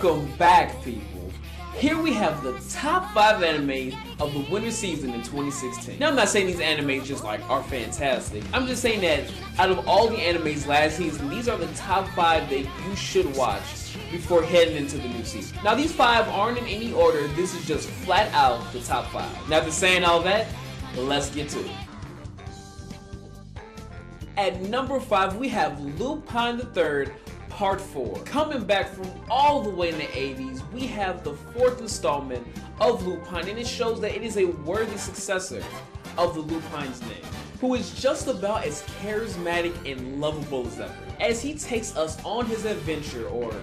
Welcome back, people. Here we have the top 5 animes of the winter season in 2016. Now I'm not saying these animes just like are fantastic. I'm just saying that out of all the animes last season, these are the top 5 that you should watch before heading into the new season. Now these 5 aren't in any order, this is just flat out the top 5. Now after saying all that, let's get to it. At number 5 we have Lupin III Part 4. Coming back from all the way in the 80s, we have the 4th installment of Lupin, and it shows that it is a worthy successor of the Lupin's name, who is just about as charismatic and lovable as ever, as he takes us on his adventure or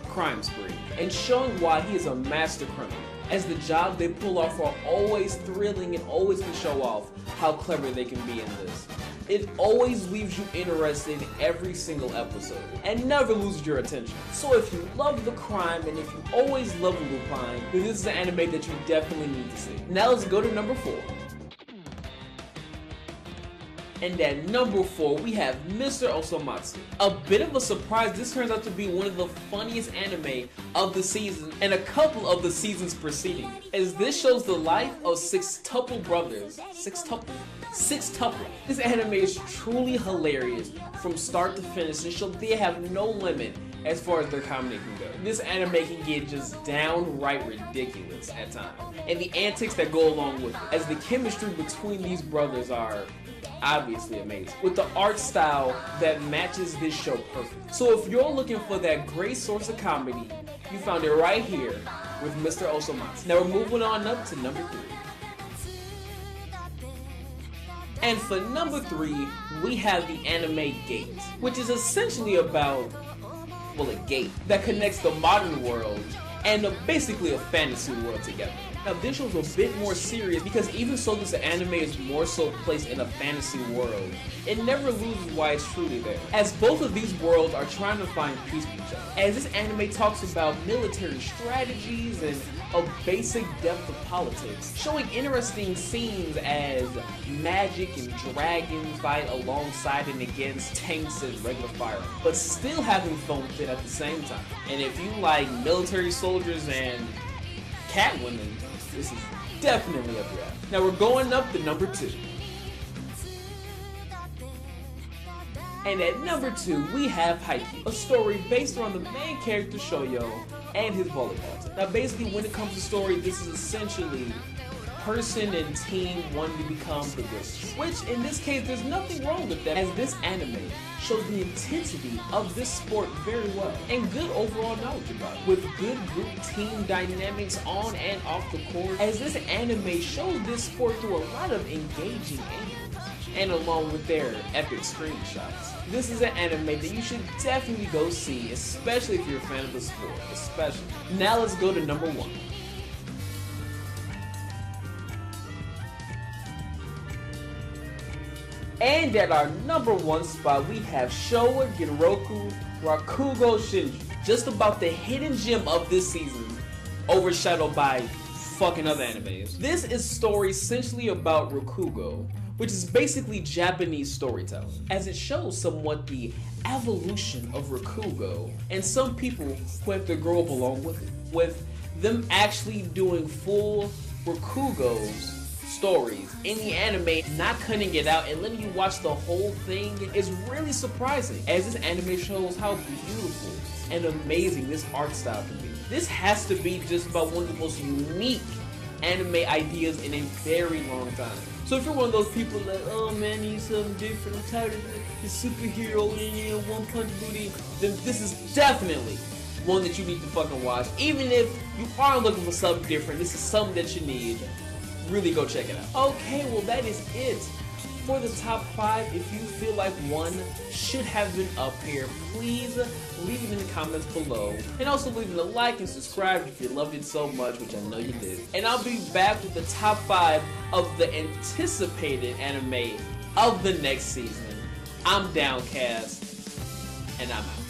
crime spree, and showing why he is a master criminal, as the jobs they pull off are always thrilling and always can show off how clever they can be in this. It always leaves you interested in every single episode and never loses your attention. So if you love the crime and if you always love Lupin, then this is an anime that you definitely need to see. Now let's go to number 4. And at number 4, we have Mr. Osomatsu. A bit of a surprise, this turns out to be one of the funniest anime of the season and a couple of the seasons preceding, as this shows the life of sextuple brothers. Sextuple. This anime is truly hilarious from start to finish and shows they have no limit as far as their comedy can go. This anime can get just downright ridiculous at times, and the antics that go along with it, as the chemistry between these brothers are obviously amazing, with the art style that matches this show perfect. So if you're looking for that great source of comedy, you found it right here with Mr. Osomatsu. Now we're moving on up to number 3. And for number 3, we have the anime Gate, which is essentially about, well, a gate that connects the modern world and basically a fantasy world together. Now this show's a bit more serious because even so this anime is more so placed in a fantasy world, it never loses why it's truly there, as both of these worlds are trying to find peace with each other. As this anime talks about military strategies and a basic depth of politics, showing interesting scenes as magic and dragons fight alongside and against tanks and regular fire, but still having fun with it at the same time. And if you like military soldiers and cat women, this is definitely up your alley. Now we're going up to number 2. And at number 2, we have Haikyuu, a story based around the main character Shoyo and his volleyball team. Now basically when it comes to story, this is essentially person and team wanting to become the greatest. Which in this case, there's nothing wrong with that, as this anime shows the intensity of this sport very well, and good overall knowledge about it, with good group team dynamics on and off the court, as this anime shows this sport through a lot of engaging angles, and along with their epic screenshots. This is an anime that you should definitely go see, especially if you're a fan of the sport, especially. Now let's go to number 1. And at our number 1 spot, we have Showa Genroku Rakugo Shinju. Just about the hidden gem of this season, overshadowed by fucking other animes. This is a story essentially about Rakugo, which is basically Japanese storytelling, as it shows somewhat the evolution of Rakugo and some people who have to grow up along with it, with them actually doing full Rakugo's stories in the anime, not cutting it out and letting you watch the whole thing is really surprising, as this anime shows how beautiful and amazing this art style can be. This has to be just about one of the most unique anime ideas in a very long time. So if you're one of those people that, oh man, I need something different, I'm tired of the superhero one punch booty, then this is definitely one that you need to fucking watch. Even if you are looking for something different, this is something that you need. Really go check it out. Okay, well that is it for the top 5. If you feel like one should have been up here, please leave it in the comments below. And also leave a like and subscribe if you loved it so much, which I know you did. And I'll be back with the top 5 of the anticipated anime of the next season. I'm Downcast, and I'm out.